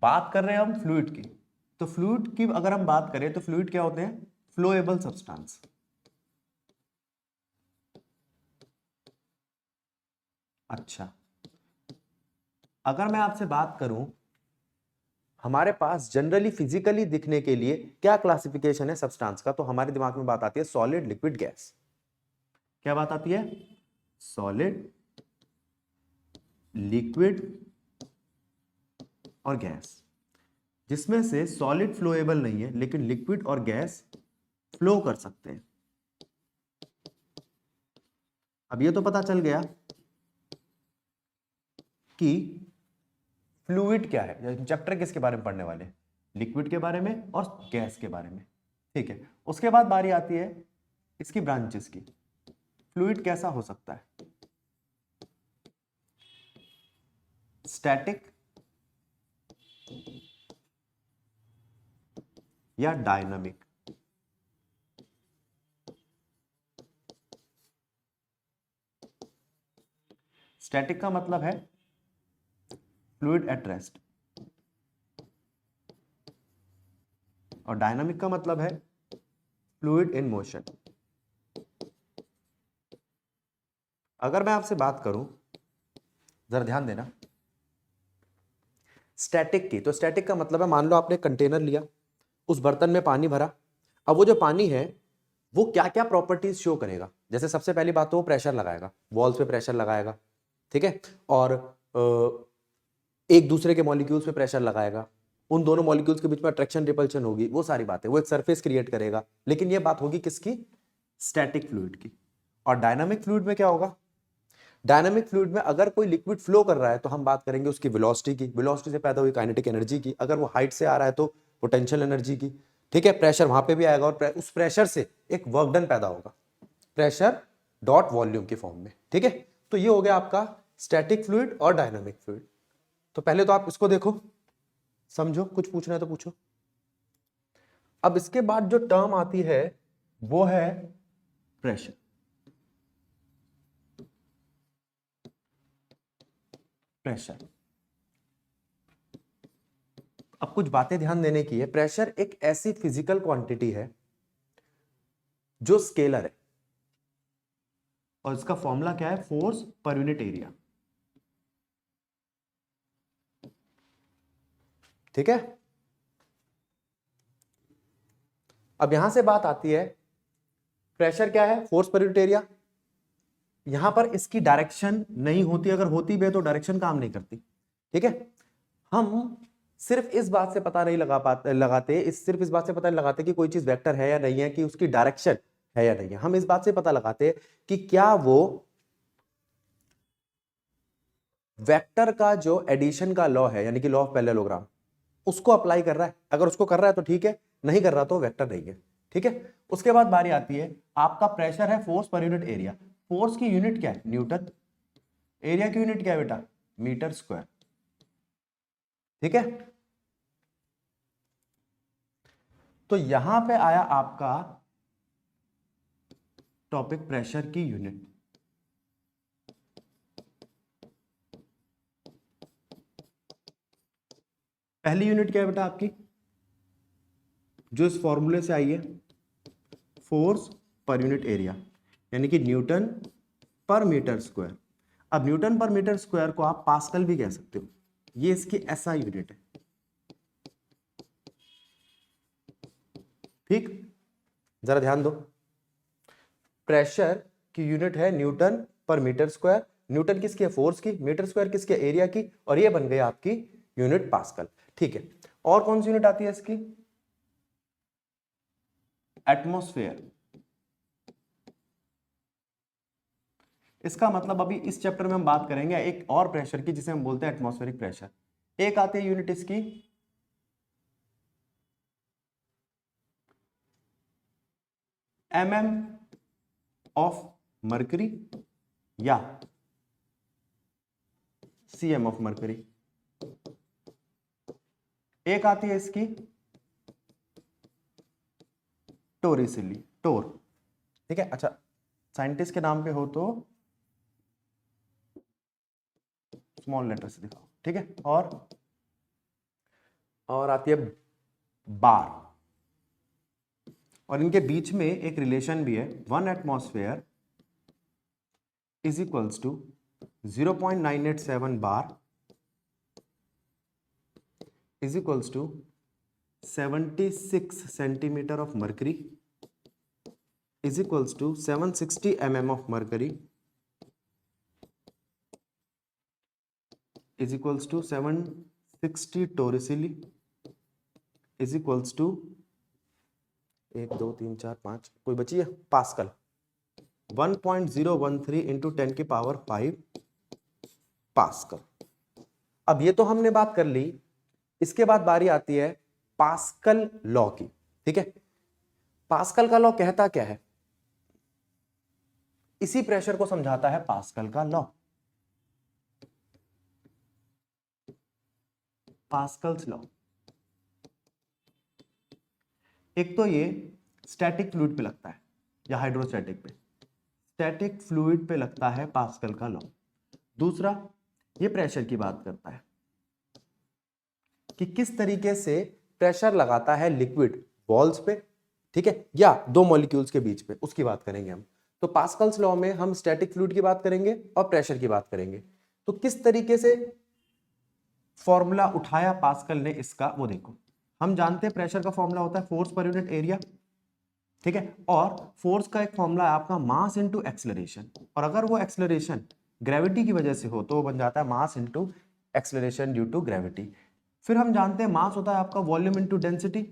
बात कर रहे हैं हम फ्लूइड की, तो फ्लूइड की अगर हम बात करें तो फ्लूइड क्या होते हैं? फ्लोएबल सब्सटेंस। अच्छा, अगर मैं आपसे बात करूं हमारे पास जनरली फिजिकली दिखने के लिए क्या क्लासिफिकेशन है सब्सटेंस का, तो हमारे दिमाग में बात आती है सॉलिड, लिक्विड, गैस। क्या बात आती है? सॉलिड, लिक्विड और गैस, जिसमें से सॉलिड फ्लोएबल नहीं है लेकिन लिक्विड और गैस फ्लो कर सकते हैं। अब ये तो पता चल गया कि फ्लूइड क्या है। चैप्टर किसके बारे में पढ़ने वाले? लिक्विड के बारे में और गैस के बारे में। ठीक है, उसके बाद बारी आती है इसकी ब्रांचेस की। फ्लूइड कैसा हो सकता है? स्टैटिक या डायनामिक? स्टैटिक का मतलब है फ्लूइड एट रेस्ट, और डायनामिक का मतलब है फ्लूइड इन मोशन। अगर मैं आपसे बात करूं, जरा ध्यान देना, स्टैटिक की, तो स्टैटिक का मतलब है मान लो आपने कंटेनर लिया, उस बर्तन में पानी भरा। अब वो जो पानी है वो क्या क्या प्रॉपर्टीज शो करेगा? जैसे सबसे पहली बात तो वो प्रेशर लगाएगा, वॉल्स पे प्रेशर लगाएगा, ठीक है, और एक दूसरे के मॉलिक्यूल्स पे प्रेशर लगाएगा, उन दोनों मॉलिक्यूल्स के बीच में अट्रैक्शन रिपल्शन होगी, वो सारी बातें, वो एक सरफेस क्रिएट करेगा। लेकिन ये बात होगी किसकी? स्टैटिक फ्लूइड की। और डायनामिक फ्लूइड में क्या होगा? डायनामिक फ्लूइड में अगर कोई लिक्विड फ्लो कर रहा है तो हम बात करेंगे उसकी वेलोसिटी की, वेलोसिटी से पैदा हुई काइनेटिक एनर्जी की, अगर वो हाइट से आ रहा है तो पोटेंशियल एनर्जी की, ठीक है, प्रेशर वहां पे भी आएगा, और उस प्रेशर से एक वर्क डन पैदा होगा, प्रेशर डॉट वॉल्यूम के फॉर्म में, ठीक है। तो ये हो गया आपका स्टैटिक फ्लूइड और डायनामिक फ्लूइड। तो पहले तो आप इसको देखो, समझो, कुछ पूछना है तो पूछो। अब इसके बाद जो टर्म आती है वो है प्रेशर। प्रेशर, अब कुछ बातें ध्यान देने की है। प्रेशर एक ऐसी फिजिकल क्वांटिटी है जो स्केलर है, और इसका फॉर्मूला क्या है? फोर्स पर यूनिट एरिया, ठीक है। अब यहां से बात आती है, प्रेशर क्या है? Force per unit area. यहां पर इसकी डायरेक्शन नहीं होती, अगर होती भी है तो डायरेक्शन काम नहीं करती, ठीक है। हम सिर्फ इस बात से पता नहीं सिर्फ इस बात से पता नहीं लगाते कि कोई चीज वेक्टर है या नहीं है, कि उसकी डायरेक्शन है या नहीं है। हम इस बात से पता लगाते हैं कि क्या वो वेक्टर का जो एडिशन का लॉ है, यानी कि लॉ ऑफ पैरेललोग्राम, उसको अप्लाई कर रहा है। अगर उसको कर रहा है तो ठीक है, नहीं कर रहा तो वेक्टर नहीं है, ठीक है। उसके बाद बारी आती है, आपका प्रेशर है force per unit area. Force की यूनिट क्या है? न्यूटन। एरिया की यूनिट क्या है बेटा? मीटर स्क्वायर, ठीक है। तो यहां पे आया आपका टॉपिक प्रेशर की यूनिट। पहली यूनिट क्या है बेटा आपकी, जो इस फॉर्मूले से आई है? फोर्स पर यूनिट एरिया, यानी कि न्यूटन पर मीटर स्क्वायर। अब न्यूटन पर मीटर स्क्वायर को आप पास्कल भी कह सकते हो, ये इसकी एसआई यूनिट है, ठीक। जरा ध्यान दो, प्रेशर की यूनिट है न्यूटन पर मीटर स्क्वायर। न्यूटन किसकी है? फोर्स की। मीटर स्क्वायर किसकी? एरिया की। और ये बन गई आपकी यूनिट पास्कल, ठीक है। और कौन सी यूनिट आती है इसकी? एटमॉस्फेयर। इसका मतलब अभी इस चैप्टर में हम बात करेंगे एक और प्रेशर की, जिसे हम बोलते हैं एटमॉस्फेरिक प्रेशर। एक आती है यूनिट इसकी mm ऑफ मर्करी या cm ऑफ मर्करी। एक आती है इसकी टोरिसिली, टोर, ठीक है। अच्छा, साइंटिस्ट के नाम पे हो तो स्मॉल लेटर से दिखाओ, ठीक है। और और आती है बार, और इनके बीच में एक रिलेशन भी है, 1 atmosphere is equals to 0.987 bar is equals to 76 centimetre of mercury is equals to 760 mm of mercury is equals to 760 torricelli is equals to 1 2 3 4 5 कोई बची है पास्कल 1.013 इंटू 10 की पावर 5 पास्कल। अब ये तो हमने बात कर ली, इसके बाद बारी आती है पास्कल लॉ की। ठीक है, पास्कल का लॉ कहता क्या है, इसी प्रेशर को समझाता है पास्कल का लॉ, पास्कल्स लॉ। एक तो ये स्टैटिक फ्लूइड पे लगता है या हाइड्रोस्टैटिक पे, स्टैटिक फ्लूइड पे लगता है पास्कल का लॉ। दूसरा ये प्रेशर की बात करता है कि किस तरीके से प्रेशर लगाता है लिक्विड वॉल्स पे, ठीक है, या दो मॉलिक्यूल्स के बीच पे, उसकी बात करेंगे हम। तो पास्कल्स लॉ में हम स्टैटिक फ्लूइड की बात करेंगे और प्रेशर की बात करेंगे। तो किस तरीके से फॉर्मूला उठाया पास्कल ने इसका, वो देखो। हम जानते हैं प्रेशर का फॉर्मूला होता है फोर्स पर यूनिट एरिया, ठीक है, और फोर्स का एक फॉर्मूला है आपका मास इनटू एक्सेलरेशन, और अगर वो एक्सेलरेशन ग्रेविटी की वजह से हो तो वो बन जाता है mass into acceleration due to gravity. फिर हम जानते हैं मास होता है आपका वॉल्यूम इनटू डेंसिटी,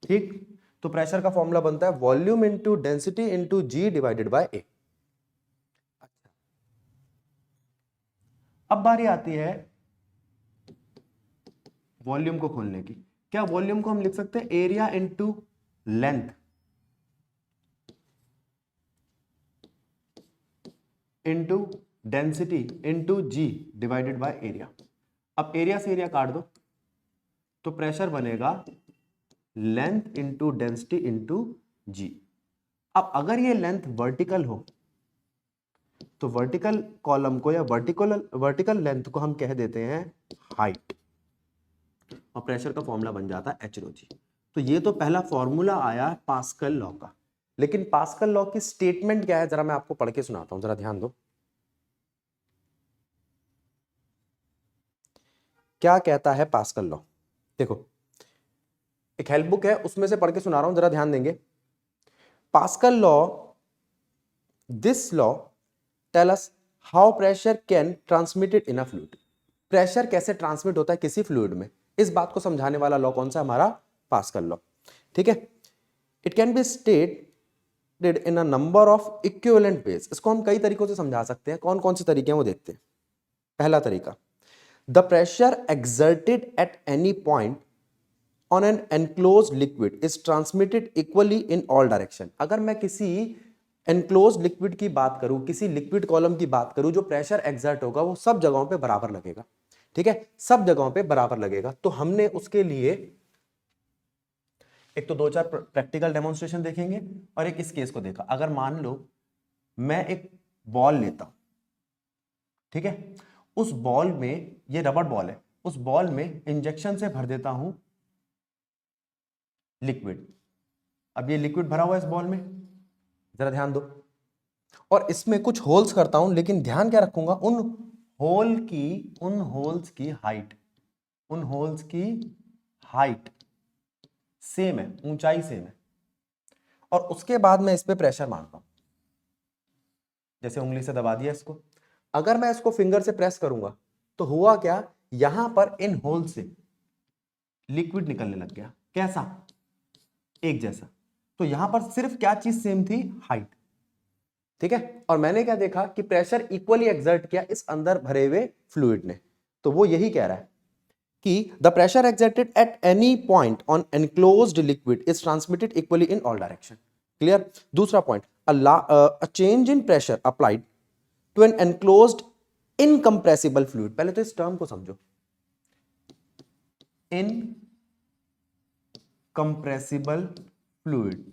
ठीक, तो प्रेशर का फॉर्मूला बनता है volume into density into g divided by A. अब बारी आती है वॉल्यूम को खोलने की। क्या वॉल्यूम को हम लिख सकते हैं area into length into density into g divided by area. अब एरिया से एरिया काट दो तो प्रेशर बनेगा length into density into g. अब अगर ये लेंथ वर्टिकल हो तो वर्टिकल कॉलम को या वर्टिकल लेंथ को हम कह देते हैं हाइट, और प्रेशर का फॉर्मूला बन जाता है एच रो जी। तो ये तो पहला फॉर्मूला आया पास्कल लॉ का। लेकिन पास्कल लॉ की स्टेटमेंट क्या है, जरा मैं आपको पढ़ के सुनाता हूं, जरा ध्यान दो। क्या कहता है पास्कल लॉ, देखो एक हेल्प बुक है उसमें से पढ़ के सुना रहा हूं, जरा ध्यान देंगे। Pascal law, this law tell us how pressure can transmitted in a fluid. Pressure कैसे ट्रांसमिट होता है किसी फ्लूइड में, इस बात को समझाने वाला लॉ कौन सा, हमारा पास्कल लॉ। ठीक है, it can be stated in a number of equivalent ways. इसको हम कई तरीकों से समझा सकते हैं, कौन कौन से तरीके हैं वो देखते हैं। पहला तरीका, the pressure exerted at any point on an enclosed liquid is transmitted equally in all direction। अगर मैं किसी enclosed liquid की बात करूं, किसी लिक्विड कॉलम की बात करूं, जो प्रेशर एक्सर्ट होगा वो सब जगहों पे बराबर लगेगा, ठीक है, सब जगहों पे बराबर लगेगा। तो हमने उसके लिए एक तो 2-4 प्रैक्टिकल डेमोन्स्ट्रेशन देखेंगे और एक इस केस को देखा। अगर मान लो मैं एक बॉल लेता हूं, ठीक है, उस बॉल में, ये रबड़ बॉल है, उस बॉल में इंजेक्शन से भर देता हूं लिक्विड। अब ये लिक्विड भरा हुआ है इस बॉल में, जरा ध्यान दो, और इसमें कुछ होल्स करता हूं, लेकिन ध्यान क्या रखूंगा, उन होल्स की हाइट सेम है, ऊंचाई सेम है, और उसके बाद मैं इस पे प्रेशर मारता हूं, जैसे उंगली से दबा दिया इसको। अगर मैं इसको फिंगर से प्रेस करूंगा तो हुआ क्या, यहां पर इन होल से लिक्विड निकलने लग गया। कैसा, एक जैसा। तो यहां पर सिर्फ क्या चीज सेम थी, हाइट, ठीक है, और मैंने क्या देखा कि प्रेशर इक्वली एक्सर्ट किया इस अंदर भरे हुए फ्लूइड ने। तो वो यही कह रहा है कि the pressure exerted at any point on enclosed liquid is transmitted equally in all direction. Clear. दूसरा point, a change in pressure applied to an enclosed incompressible fluid. पहले तो इस टर्म को समझो, इनकंप्रेसिबल फ्लूइड,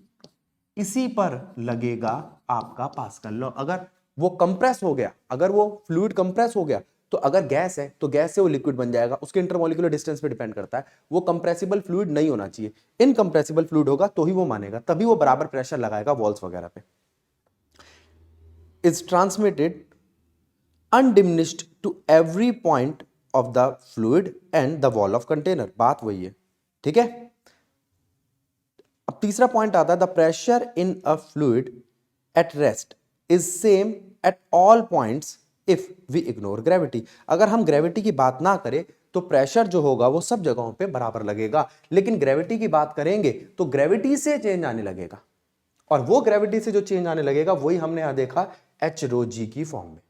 इसी पर लगेगा आपका पास्कल लॉ। अगर वो कंप्रेस हो गया, अगर वो फ्लूइड कंप्रेस हो गया तो अगर गैस है तो गैस से वो लिक्विड बन जाएगा, उसके इंटरमोलिकुलर डिस्टेंस पे डिपेंड करता है। वो कंप्रेसिबल फ्लूइड नहीं होना चाहिए, इनकंप्रेसिबल फ्लूइड होगा तो ही वो मानेगा, तभी वो बराबर प्रेशर लगाएगा वॉल्स वगैरह पे। Is transmitted undiminished to every point of the fluid and the wall of container। बात वही है, ठीक है। अब तीसरा पॉइंट आता है, the pressure in a fluid at rest is same at all points if we ignore gravity. अगर हम ग्रेविटी की बात ना करें तो प्रेशर जो होगा वो सब जगहों पे बराबर लगेगा, लेकिन ग्रेविटी की बात करेंगे तो ग्रेविटी से चेंज आने लगेगा, और वो ग्रेविटी से जो चेंज आने लगेगा वही हमने यहां देखा एच रो जी की फॉर्म में।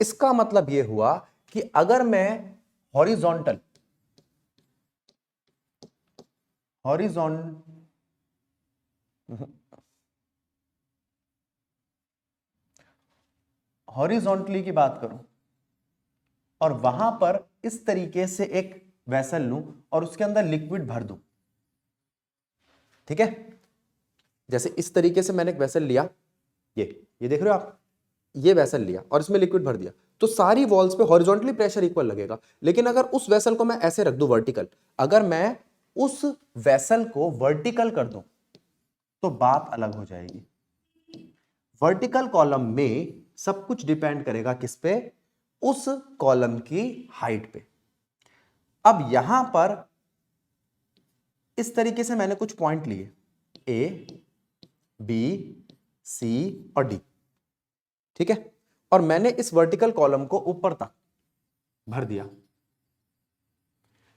इसका मतलब यह हुआ कि अगर मैं हॉरिजॉन्टल हॉरिजॉन्टली की बात करूं और वहां पर इस तरीके से एक वेसल लूं और उसके अंदर लिक्विड भर दूं, ठीक है। जैसे इस तरीके से मैंने एक वेसल लिया, ये देख रहे हो आप, ये वेसल लिया और इसमें लिक्विड भर दिया, तो सारी वॉल्स पे हॉरिजॉन्टली प्रेशर इक्वल लगेगा। लेकिन अगर उस वेसल को मैं ऐसे रख दूं वर्टिकल, अगर मैं उस वेसल को वर्टिकल कर दूं तो बात अलग हो जाएगी। वर्टिकल कॉलम में सब कुछ डिपेंड करेगा किस पे, उस कॉलम की हाइट पे। अब यहां पर इस तरीके से मैंने कुछ पॉइंट लिए, ए बी सी और डी, ठीक है, और मैंने इस वर्टिकल कॉलम को ऊपर तक भर दिया।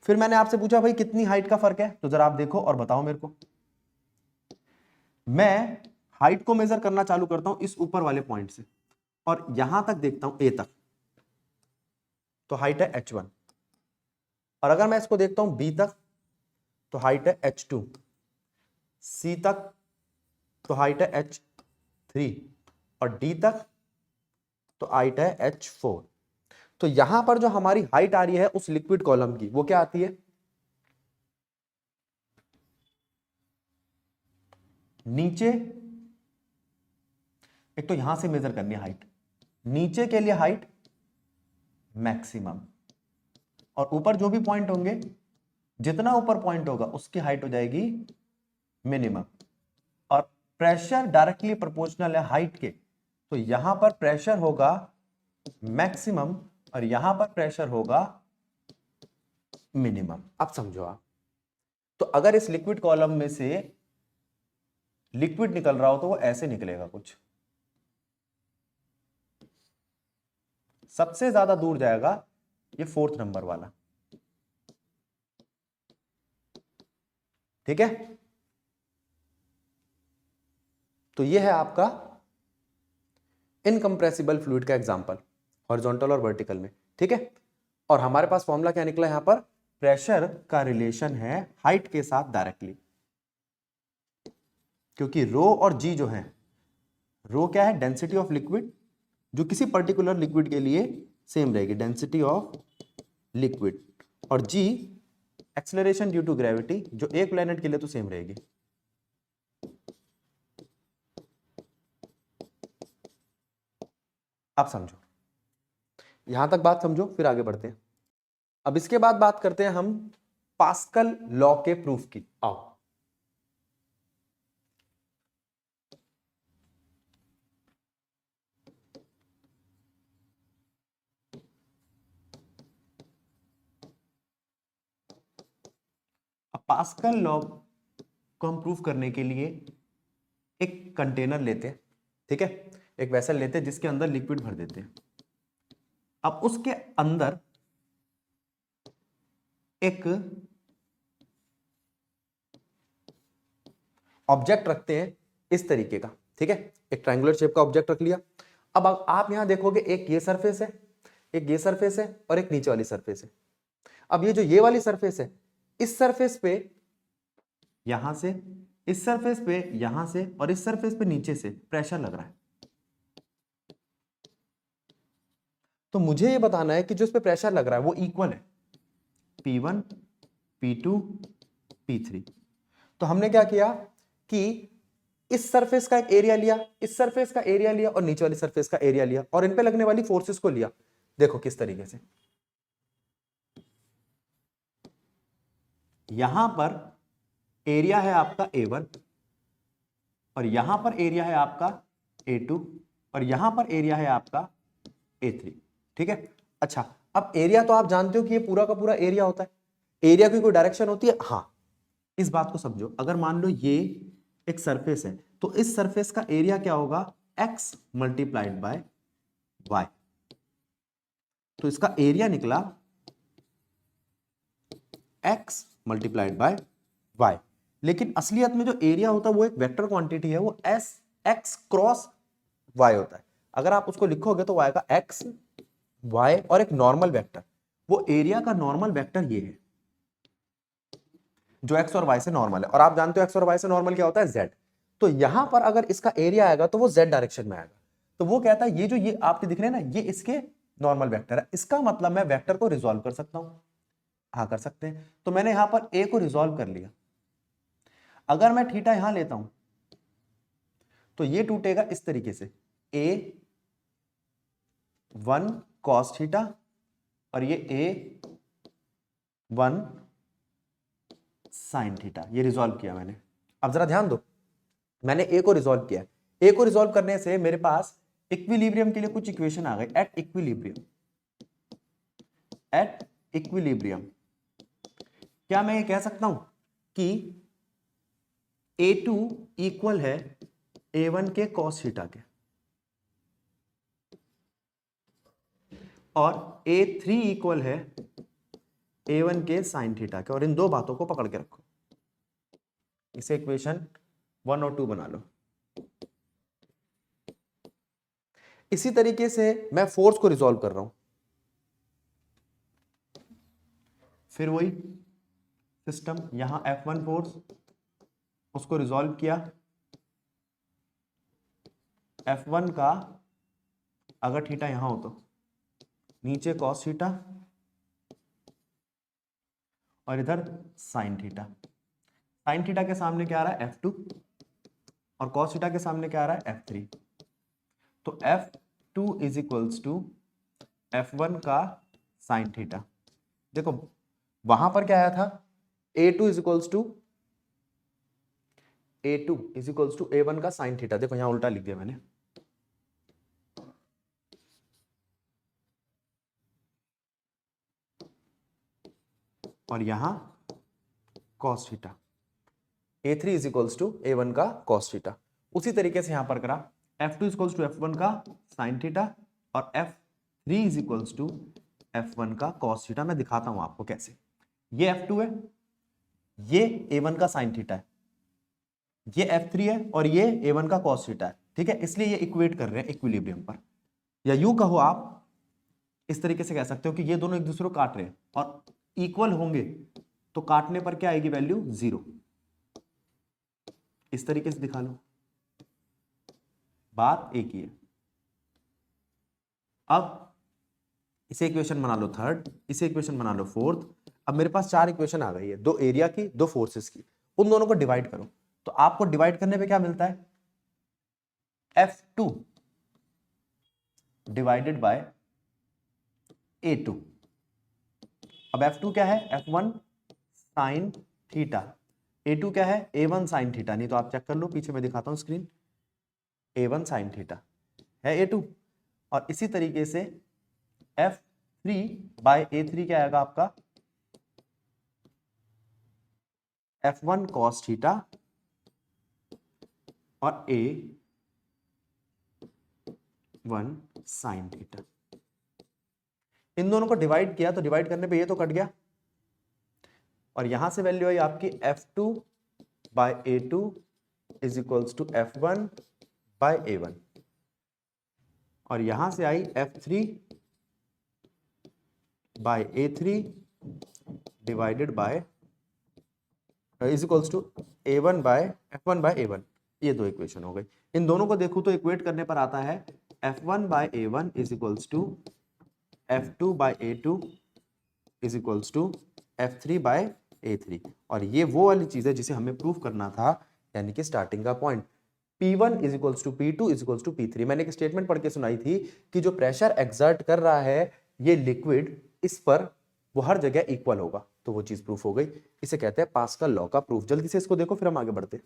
फिर मैंने आपसे पूछा भाई कितनी हाइट का फर्क है, तो जरा आप देखो और बताओ मेरे को। मैं हाइट को मेजर करना चालू करता हूं इस ऊपर वाले पॉइंट से और यहां तक देखता हूं ए तक, तो हाइट है h1, और अगर मैं इसको देखता हूं बी तक तो हाइट है h2, सी तक तो हाइट है h3 और डी तक तो हाइट है h4। तो यहां पर जो हमारी हाइट आ रही है उस लिक्विड कॉलम की, वो क्या आती है, नीचे एक तो यहां से मेजर करनी है हाइट, नीचे के लिए हाइट मैक्सिमम, और ऊपर जो भी पॉइंट होंगे, जितना ऊपर पॉइंट होगा उसकी हाइट हो जाएगी मिनिमम। और प्रेशर डायरेक्टली प्रोपोर्शनल है हाइट के, तो यहां पर प्रेशर होगा मैक्सिमम और यहां पर प्रेशर होगा मिनिमम। अब समझो आप, तो अगर इस लिक्विड कॉलम में से लिक्विड निकल रहा हो तो वो ऐसे निकलेगा कुछ, सबसे ज्यादा दूर जाएगा ये 4th नंबर वाला, ठीक है। तो ये है आपका इनकंप्रेसिबल फ्लूइड का एग्जांपल, हॉरिजॉन्टल और वर्टिकल में, ठीक है। और हमारे पास फॉर्मूला क्या निकला यहां पर, प्रेशर का रिलेशन है हाइट के साथ डायरेक्टली, क्योंकि रो और जी जो है, रो क्या है, डेंसिटी ऑफ लिक्विड, जो किसी पर्टिकुलर लिक्विड के लिए सेम रहेगी, डेंसिटी ऑफ लिक्विड, और जी एक्सेलरेशन ड्यू टू ग्रेविटी, जो एक प्लेनेट के लिए तो सेम रहेगी। आप समझो, यहां तक बात समझो, फिर आगे बढ़ते हैं। अब इसके बाद बात करते हैं हम पास्कल लॉ के प्रूफ की। आओ, अब पास्कल लॉ को हम प्रूफ करने के लिए एक कंटेनर लेते हैं, ठीक है, एक वेसल लेते हैं जिसके अंदर लिक्विड भर देते हैं। अब उसके अंदर एक ऑब्जेक्ट रखते हैं इस तरीके का, ठीक है, एक ट्रायंगुलर शेप का ऑब्जेक्ट रख लिया। अब आप यहां देखोगे एक ये सरफेस है, एक ये सरफेस है और एक नीचे वाली सरफेस है। अब ये जो ये वाली सरफेस है, इस सरफेस पे यहां से, इस सरफेस पे यहां से और इस सरफेस पे नीचे से प्रेशर लग रहा है। तो मुझे ये बताना है कि जो इस पे प्रेशर लग रहा है वो इक्वल है P1 P2 P3। तो हमने क्या किया कि इस सरफेस का एक एरिया लिया, इस सरफेस का एरिया लिया और नीचे वाली सरफेस का एरिया लिया और इन पे लगने वाली फोर्सेस को लिया। देखो किस तरीके से, यहां पर एरिया है आपका A1 और यहां पर एरिया है आपका A2 और यहां पर एरिया है आपका A3, ठीक है। अच्छा, अब एरिया तो आप जानते हो कि ये पूरा का पूरा एरिया होता है, एरिया की कोई डायरेक्शन होती है? हाँ, इस बात को समझो, अगर मान लो ये एक सरफेस है तो इस सरफेस का एरिया क्या होगा? x multiplied by y। तो इसका एरिया निकला x मल्टीप्लाइड बाय y, लेकिन असलियत में जो एरिया होता है वो एक वेक्टर क्वांटिटी है, वो s x क्रॉस y होता है। अगर आप उसको लिखोगे तो आएगा x y और एक नॉर्मल वेक्टर, वो एरिया का नॉर्मल वेक्टर ये है जो x और y से नॉर्मल है, और आप जानते हो x और y से नॉर्मल क्या होता है? z। तो यहां पर अगर इसका एरिया आएगा तो वो z डायरेक्शन में आएगा, तो वो कहता है ये जो ये आपके दिख रहे हैं ना, ये इसके नॉर्मल वेक्टर है, इसका मतलब मैं वेक्टर को रिजॉल्व कर सकता हूं। हाँ कर सकते हैं, तो मैंने यहां पर a को रिजॉल्व कर लिया। अगर मैं थीटा यहां लेता हूं तो ये टूटेगा इस तरीके से, a1 cos थीटा और ये a1 sin थीटा, ये रिजॉल्व किया मैंने। अब जरा ध्यान दो, मैंने a को रिजॉल्व किया, a को रिजॉल्व करने से मेरे पास इक्विलिब्रियम के लिए कुछ इक्वेशन आ गई। एट इक्विलिब्रियम क्या मैं ये कह सकता हूं कि A2 इक्वल है A1 के cos थीटा के और A3 इक्वल है A1 के sin थीटा के, और इन दो बातों को पकड़ के रखो, इसे इक्वेशन 1 और 2 बना लो। इसी तरीके से मैं फोर्स को रिजॉल्व कर रहा हूं, फिर वही सिस्टम, यहां F1 फोर्स, उसको रिजॉल्व किया, F1 का अगर थीटा यहां हो तो नीचे cos थीटा और इधर sin थीटा। sin थीटा के सामने क्या आ रहा है? F2 और cos थीटा के सामने क्या आ रहा है? F3। तो F2 is equals to F1 का sin थीटा। देखो वहां पर क्या आया था? A2 is equals to A1 का sin थीटा। देखो यहां उल्टा लिख दिया मैंने, और यहां cos थीटा। A3 is equals to A1 का cos थीटा। उसी तरीके से यहां पर करा, F2 is equals to F1 का sin थीटा और F3 is equals to F1 का cos थीटा। मैं दिखाता हूं आपको कैसे। ये F2 है, ये A1 का sin थीटा है, ये F3 है और ये A1 का cos थीटा है, ठीक है। इसलिए ये इक्वेट कर रहे हैं इक्विलिब्रियम पर, या यूं कहो आप इस तरीके से कह सकते हो कि ये दोनों एक दूसरे को काट रहे हैं और इक्वल होंगे तो काटने पर क्या आएगी? वैल्यू 0। इस तरीके से दिखा लो, बात एक ही है। अब इसे इक्वेशन बना लो थर्ड, इसे इक्वेशन बना लो फोर्थ। अब मेरे पास 4 इक्वेशन आ गई है, 2 एरिया की, 2 फोर्सेस की। उन दोनों को डिवाइड करो, तो आपको डिवाइड करने पे क्या मिलता है? F2 divided by A2। अब F2 क्या है? F1 sine theta. A2 क्या है? A1 sine theta. नहीं तो आप चेक कर लो, पीछे मैं दिखाता हूं स्क्रीन, A1 साइन थीटा है A2। और इसी तरीके से F3 बाय A3 क्या आएगा आपका? F1 cos थीटा और A1 साइन थीटा। इन दोनों को डिवाइड किया तो डिवाइड करने पे ये तो कट गया, और यहां से वैल्यू आई आपकी F2 by A2 is equals to F1 by A1, और यहां से आई F3 by A3 divided by is equals to A1 by F1 by A1। ये दो इक्वेशन हो गई। इन दोनों को देखो तो इक्वेट करने पर आता है F1 by A1 is equals to F2 by A2 is equals to F3 by A3। और ये वो वाली चीज है जिसे हमें प्रूव करना था, यानी कि स्टार्टिंग का point P1 is equals to P2 is equals to P3। मैंने एक स्टेटमेंट पढ़ के सुनाई थी कि जो प्रेशर एक्सर्ट कर रहा है ये लिक्विड इस पर वो हर जगह इक्वल होगा, तो वो चीज प्रूफ हो गई। इसे कहते हैं पास्कल लॉ का प्रूफ। जल्दी से इसको देखो फिर हम आगे बढ़ते।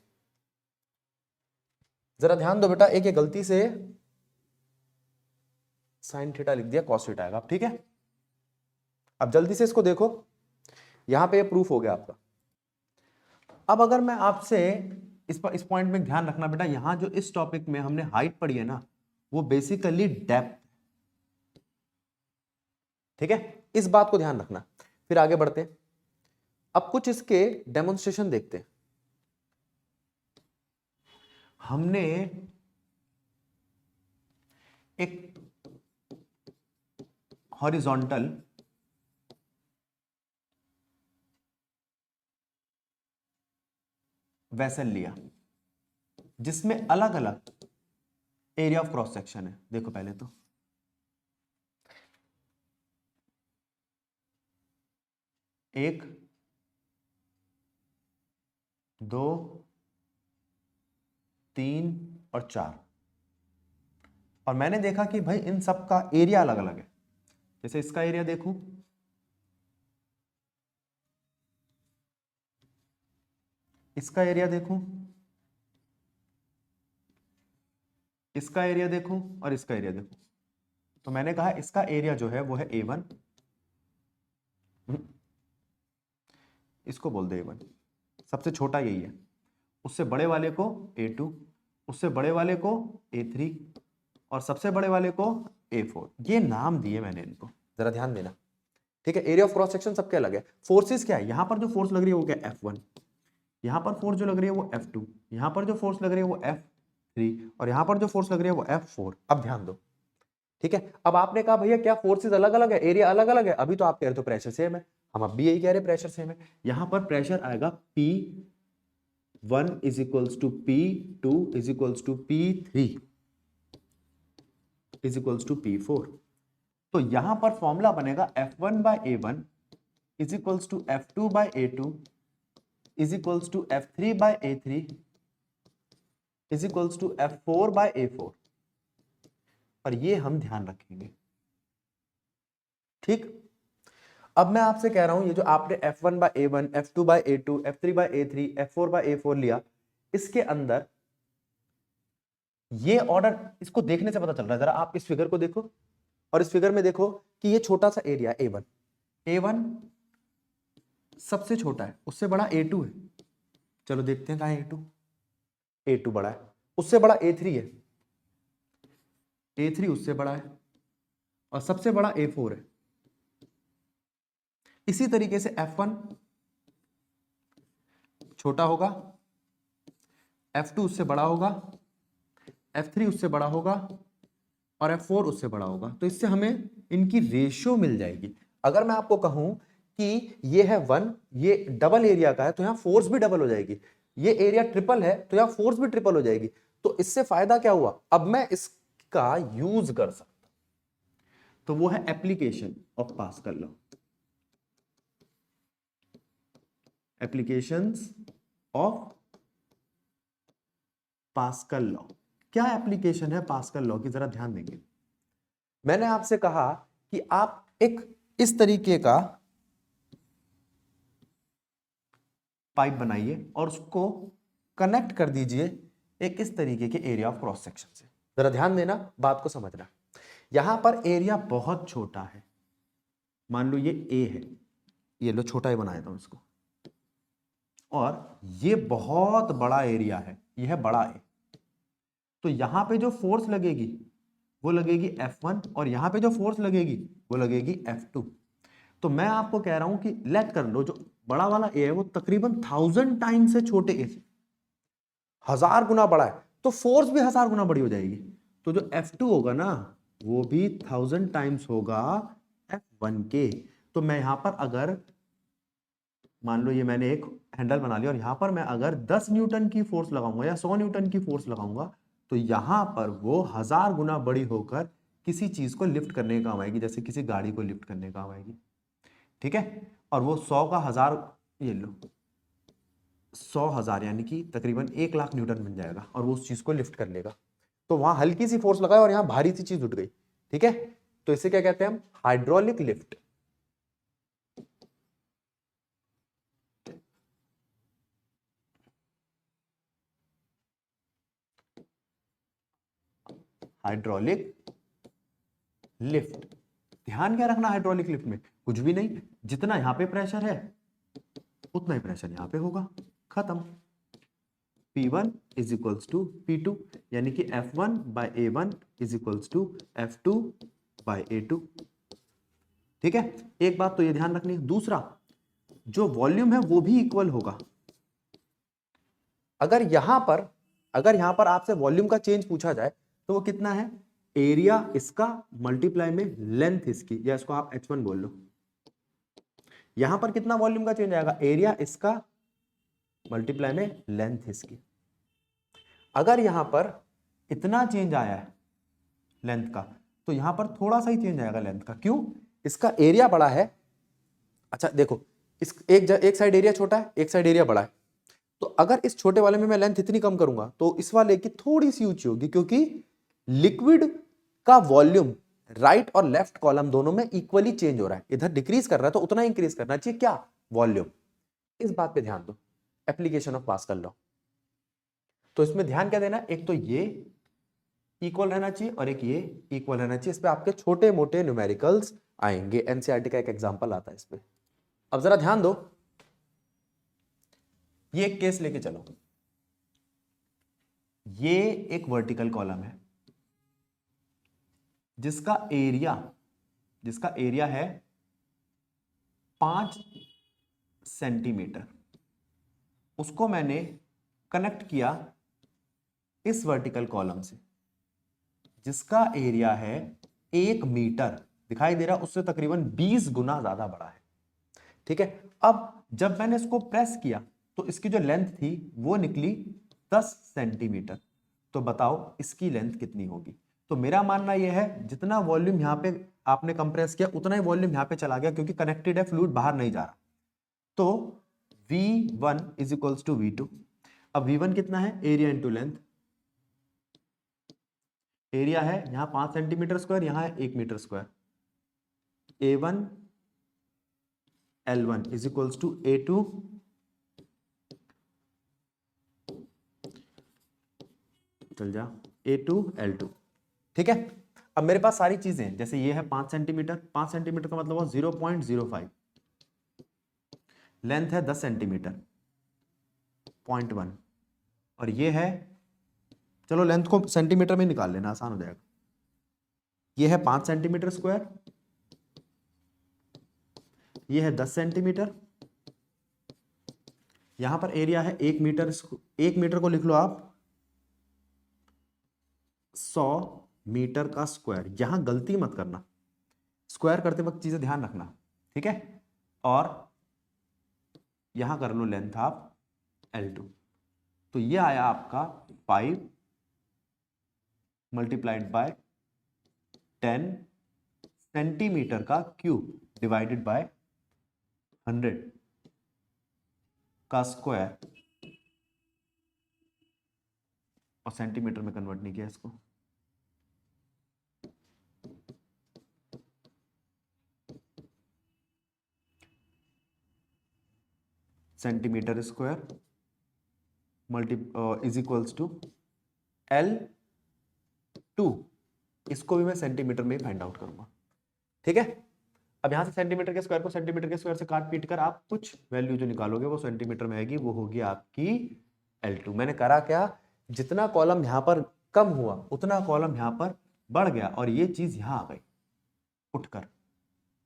जरा ध्यान दो बेटा, एक गलती से साइन थीटा लिख दिया, कॉस थीटा आएगा, ठीक है। अब जल्दी से इसको देखो, यहां पे ये प्रूफ हो गया आपका। अब अगर मैं आपसे इस पॉइंट में ध्यान रखना बेटा, यहां जो इस टॉपिक में हमने हाइट पढ़ी है ना, वो बेसिकली डेप्थ, ठीक है, इस बात को ध्यान रखना। फिर आगे बढ़ते हैं, अब कुछ इसके डेमोन्स्ट्रेशन देखते हैं। हमने एक हॉरिजॉन्टल वेसल लिया जिसमें अलग अलग एरिया ऑफ क्रॉस सेक्शन है। देखो पहले तो एक, दो, तीन और चार, और मैंने देखा कि भाई इन सब का एरिया अलग अलग है। जैसे इसका एरिया देखूं, इसका एरिया देखूं, इसका एरिया देखूं और इसका एरिया देखूं, तो मैंने कहा इसका एरिया जो है वो है A1, इसको बोल दे A1, सबसे छोटा यही है, उससे बड़े वाले को A2, उससे बड़े वाले को A3 और सबसे बड़े वाले को A4। ये नाम दिए मैंने इनको, जरा ध्यान देना, ठीक है। एरिया ऑफ क्रॉस सेक्शन सबके अलग है। फोर्सेस क्या है, यहां पर जो फोर्स लग रही है वो क्या, F1, यहां पर फोर्स जो लग रही है वो F2, यहां पर जो फोर्स लग रही है वो F3 और यहां पर जो फोर्स लग रही है वो F4। अब ध्यान दो, ठीक है। अब आपने कहा भैया क्या फोर्सेस अलग अलग है, एरिया अलग अलग है, अभी तो आप कह रहे तो प्रेशर सेम है, हम अब भी यही कह रहे प्रेशर सेम है। यहां पर प्रेशर आएगा P1 is equals to P2 is equals to P3 is equals to P4। तो यहां पर फॉर्मूला बनेगा F1 by A1 is equals to F2 by A2 is equals to F3 by A3 is equals to F4 by A4, और ये हम ध्यान रखेंगे, ठीक। अब मैं आपसे कह रहा हूं ये जो आपने F1 by A1, F2 by A2, F3 by A3, F4 by A4 लिया, इसके अंदर ये ऑर्डर इसको देखने से पता चल रहा है। जरा आप इस फिगर को देखो और इस फिगर में देखो कि ये छोटा सा एरिया A1 सबसे छोटा है, उससे बड़ा A2 है। चलो देखते हैं कहां है A2 बड़ा है, उससे बड़ा A3 है, A3 उससे बड़ा है और सबसे बड़ा A4 है। इसी तरीके से F1 छोटा होगा, F2 उससे बड़ा होगा, F3 उससे बड़ा होगा और F4 उससे बड़ा होगा। तो इससे हमें इनकी रेशियो मिल जाएगी। अगर मैं आपको कहूं कि ये है 1, ये डबल एरिया का है, तो यहां फोर्स भी डबल हो जाएगी। ये एरिया ट्रिपल है तो यहां फोर्स भी ट्रिपल हो जाएगी। तो इससे फायदा क्या हुआ, अब मैं इसका यूज कर सकता, तो वो है application of pascal law. Applications of pascal law. क्या एप्लीकेशन है पास्कल लॉ की, जरा ध्यान देंगे। मैंने आपसे कहा कि आप एक इस तरीके का पाइप बनाइए और उसको कनेक्ट कर दीजिए एक इस तरीके के एरिया ऑफ क्रॉस सेक्शन से। जरा ध्यान देना, बात को समझना। यहां पर एरिया बहुत छोटा है, मान लो ये A है, ये लो छोटा ही बना देता हूं इसको, और ये बहुत बड़ा एरिया है, ये है बड़ा A। तो यहां पे जो फोर्स लगेगी वो लगेगी F1 और यहां पे जो फोर्स लगेगी वो लगेगी F2। तो मैं आपको कह रहा हूं कि लेट कर लो, जो बड़ा वाला A है वो तकरीबन 1000 टाइम से छोटे A से 1000 गुना बड़ा है, तो फोर्स भी 1000 गुना बड़ी हो जाएगी। तो जो F2 होगा ना वो भी 1000 टाइम्स होगा F1 के। तो मैं यहां पर अगर मान लो ये मैंने एक हैंडल बना लिया और यहां पर मैं अगर 10 न्यूटन की फोर्स लगाऊंगा या 100 न्यूटन की फोर्स लगाऊंगा, तो यहां पर वो 1000 गुना बड़ी होकर किसी चीज को लिफ्ट करने का काम आएगी, जैसे किसी गाड़ी को लिफ्ट करने का काम आएगी, ठीक है। और वो 100 का 1000, ये लो 100,000 यानी कि तकरीबन 1 लाख न्यूटन बन जाएगा और वो उस चीज को लिफ्ट कर लेगा। तो वहां हल्की सी फोर्स लगाए और यहां भारी सी चीज उठ गई, ठीक है। तो इसे क्या कहते हैं हम? Hydraulic lift. Hydraulic lift. ध्यान क्या रखना हाइड्रोलिक लिफ्ट में? कुछ भी नहीं, जितना यहां पे प्रेशर है उतना ही प्रेशर यहां पे होगा, खत्म। P1 is equals to P2, यानी कि F1 by A1 is equals to F2 by A2। ठीक है, एक बात तो ये ध्यान रखनी है। दूसरा, जो वॉल्यूम है वो भी इक्वल होगा। अगर यहां पर आपसे वॉल्यूम का चेंज पूछा जाए तो वो कितना है? एरिया इसका मल्टीप्लाई में लेंथ इसकी, या इसको आप H1 बोल लो। यहां पर कितना वॉल्यूम का चेंज आएगा? एरिया इसका मल्टीप्लाई में लेंथ इसकी। अगर यहां पर इतना चेंज आया है लेंथ का, तो यहां पर थोड़ा सा ही चेंज आएगा लेंथ का। क्यों? इसका एरिया बड़ा है। अच्छा देखो, इस एक साइड एरिया छोटा है, एक साइड एरिया बड़ा है। तो अगर इस छोटे वाले में मैं लेंथ इतनी कम करूंगा तो इस वाले की थोड़ी सी ऊंची होगी, क्योंकि लिक्विड का वॉल्यूम राइट और लेफ्ट कॉलम दोनों में इक्वली चेंज हो रहा है। इधर डिक्रीज कर रहा है तो उतना इंक्रीज करना चाहिए क्या? वॉल्यूम। इस बात पे ध्यान दो, एप्लीकेशन ऑफ पास्कल लॉ। तो इसमें ध्यान क्या देना? एक तो ये इक्वल रहना चाहिए और एक ये इक्वल रहना चाहिए। इस पे आपके छोटे मोटे न्यूमेरिकल्स आएंगे, एनसीईआरटी का एक एग्जांपल आता है इस पे। अब जरा ध्यान दो, ये एक केस लेके चलो। ये एक वर्टिकल कॉलम है जिसका एरिया है 5 सेंटीमीटर। उसको मैंने कनेक्ट किया इस वर्टिकल कॉलम से जिसका एरिया है 1 मीटर। दिखाई दे रहा, उससे तकरीबन 20 गुना ज्यादा बड़ा है। ठीक है, अब जब मैंने इसको प्रेस किया तो इसकी जो लेंथ थी वो निकली 10 सेंटीमीटर। तो बताओ इसकी लेंथ कितनी होगी? तो मेरा मानना यह है, जितना वॉल्यूम यहां पे आपने कंप्रेस किया उतना ही वॉल्यूम यहां पे चला गया, क्योंकि कनेक्टेड है, फ्लूइड बाहर नहीं जा रहा। तो V1 is equals to V2। अब V1 कितना है? Area into length. एरिया है यहां 5 सेंटीमीटर स्क्वायर, यहां है 1 metre square. A1 L1 is equals to A2 चल जा A2 L2। ठीक है, अब मेरे पास सारी चीजें, जैसे ये है 5 सेंटीमीटर, 5 सेंटीमीटर का मतलब 0.05, लेंथ है 10 सेंटीमीटर 0.1, और ये है, चलो लेंथ को सेंटीमीटर में निकाल लेना, आसान हो जाएगा। ये है 5 सेंटीमीटर स्क्वायर, ये है 10 सेंटीमीटर, यहां पर एरिया है 1 मीटर। 1 मीटर को लिख लो आप 100 मीटर का स्क्वायर। यहां गलती मत करना, स्क्वायर करते वक्त चीजें ध्यान रखना, ठीक है। और यहां कर लो लेंथ आप L2। तो ये आया आपका 5 मल्टीप्लाइड बाय 10 सेंटीमीटर का क्यूब डिवाइडेड बाय 100 का स्क्वायर, और सेंटीमीटर में कन्वर्ट नहीं किया इसको। Centimetre square multi is equals to L2। इसको भी मैं सेंटीमीटर में फाइंड आउट करूंगा, ठीक है। अब यहां से सेंटीमीटर के स्क्वायर को सेंटीमीटर के स्क्वायर से काट पीट कर आप कुछ वैल्यू जो निकालोगे वो सेंटीमीटर में आएगी, वो होगी आपकी L2। मैंने करा क्या? जितना कॉलम यहां पर कम हुआ उतना कॉलम यहां पर बढ़ गया, और ये चीज यहां आ गई उठकर,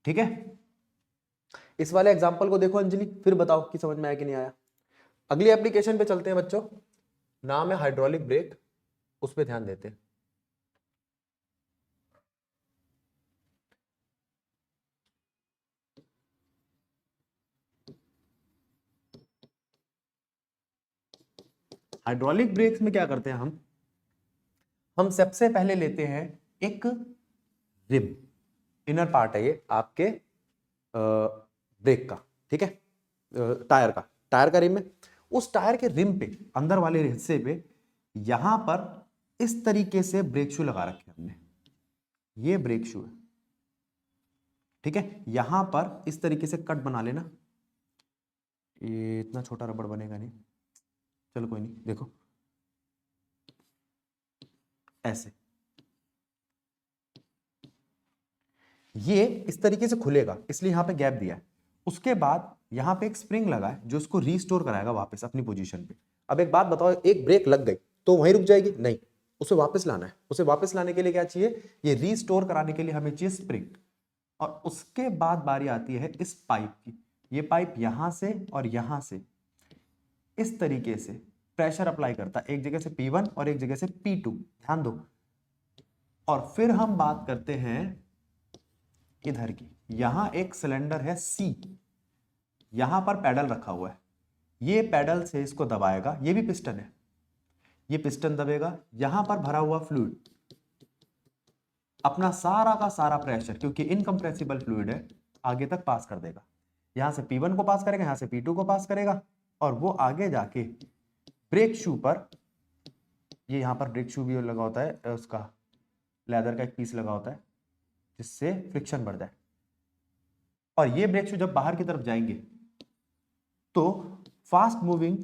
ठीक है। इस वाले एग्जाम्पल को देखो अंजलि, फिर बताओ कि समझ में आया कि नहीं आया। अगली एप्लीकेशन पे चलते हैं बच्चों, नाम है हाइड्रोलिक ब्रेक, उस पर ध्यान देते हैं। हाइड्रोलिक ब्रेक्स में क्या करते हैं हम सबसे पहले लेते हैं एक रिम, इनर पार्ट है ये आपके ब्रेक का, ठीक है, टायर का रिम है। उस टायर के रिम पे, अंदर वाले हिस्से पे, यहां पर इस तरीके से ब्रेक शू लगा रखे हमने। ये ब्रेक शू है, ठीक है, यहां पर इस तरीके से कट बना लेना। ये इतना छोटा रबड़ बनेगा नहीं, चलो कोई नहीं, देखो ऐसे, ये इस तरीके से खुलेगा, इसलिए यहां पे गैप दिया है। उसके बाद यहां पे एक स्प्रिंग लगा है जो इसको रीस्टोर कराएगा वापस अपनी पोजीशन पे। अब एक बात बताओ, एक ब्रेक लग गई तो वहीं रुक जाएगी? नहीं, उसे वापस लाना है। उसे वापस लाने के लिए क्या चाहिए? ये रीस्टोर कराने के लिए हमें चाहिए स्प्रिंग। और उसके बाद बारी आती है इस पाइप की। ये पाइप यहां से और यहां से इस तरीके से प्रेशर अप्लाई करता है, एक जगह से P1 और एक जगह से P2, ध्यान दो। और फिर हम बात करते हैं इधर की। यहां एक सिलेंडर है C, यहां पर पैडल रखा हुआ है, ये पैडल से इसको दबाएगा, ये भी पिस्टन है, ये पिस्टन दबेगा, यहां पर भरा हुआ फ्लूइड अपना सारा का सारा प्रेशर, क्योंकि इनकंप्रेसिबल फ्लूइड है, आगे तक पास कर देगा। यहां से P1 को पास करेगा, यहां से P2 को पास करेगा, और वो आगे जाके ब्रेक शू पर, ये यहां पर ब्रेक शू भी लगा होता है, उसका लेदर का एक पीस लगा होता है जिससे फ्रिक्शन बढ़ जाए। और ये ब्रेक शू जब बाहर की तरफ जाएंगे तो फास्ट मूविंग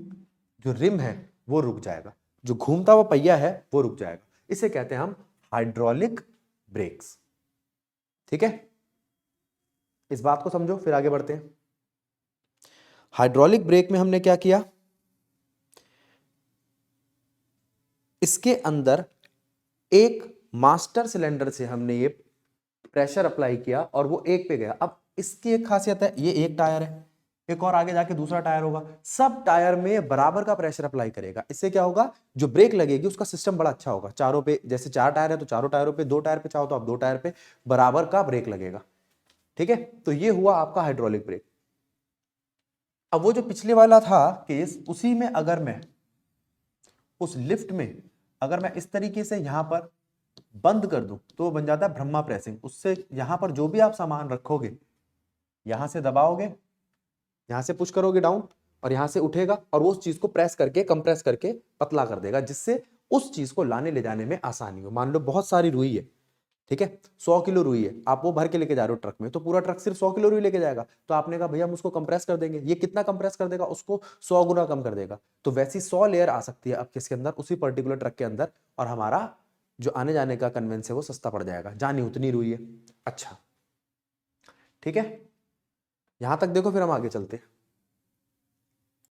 जो रिम है वो रुक जाएगा, जो घूमता हुआ पहिया है वो रुक जाएगा। इसे कहते हैं हम हाइड्रोलिक ब्रेक्स। ठीक है, इस बात को समझो, फिर आगे बढ़ते हैं। हाइड्रोलिक ब्रेक में हमने क्या किया, इसके अंदर एक मास्टर सिलेंडर से हमने ये प्रेशर अप्लाई किया और वो एक पे गया। अब इसकी एक खासियत है, ये एक टायर है, एक और आगे जाके दूसरा टायर होगा, सब टायर में बराबर का प्रेशर अप्लाई करेगा। इससे क्या होगा, जो ब्रेक लगेगी उसका सिस्टम बड़ा अच्छा होगा। चारों पे, जैसे 4 टायर है तो चारों टायरों पे, 2 टायर पे चाहो तो आप 2 टायर पे बराबर का ब्रेक लगेगा। ठीक है, तो ये हुआ आपका हाइड्रोलिक ब्रेक। अब वो जो पिछले वाला था केस, उसी में अगर मैं उस लिफ्ट में अगर मैं इस तरीके से यहां पर बंद कर दूं तो बन जाता है ब्रह्मा प्रेसिंग। उससे यहां पर जो भी आप सामान रखोगे, यहां से दबाओगे, यहां से पुश करोगे डाउन, और यहां से उठेगा और वो उस चीज को प्रेस करके, कंप्रेस करके पतला कर देगा, जिससे उस चीज को लाने ले जाने में आसानी हो। मान लो बहुत सारी रुई है, ठीक है, 100 किलो रुई है, आप वो भर के लेके जा रहे हो ट्रक में, तो पूरा ट्रक सिर्फ 100 किलो रुई लेके जाएगा। तो आपने कहा भैया हम उसको कंप्रेस कर देंगे, ये कितना कंप्रेस कर देगा, उसको 100 गुना कम कर देगा। तो वैसी 100 लेयर आ सकती है अब किसके अंदर, उसी पर्टिकुलर ट्रक के अंदर, और हमारा जो आने जाने का कन्वेंस है वो सस्ता पड़ जाएगा, जानी उतनी रुई है। अच्छा, ठीक है, यहां तक देखो, फिर हम आगे चलते हैं।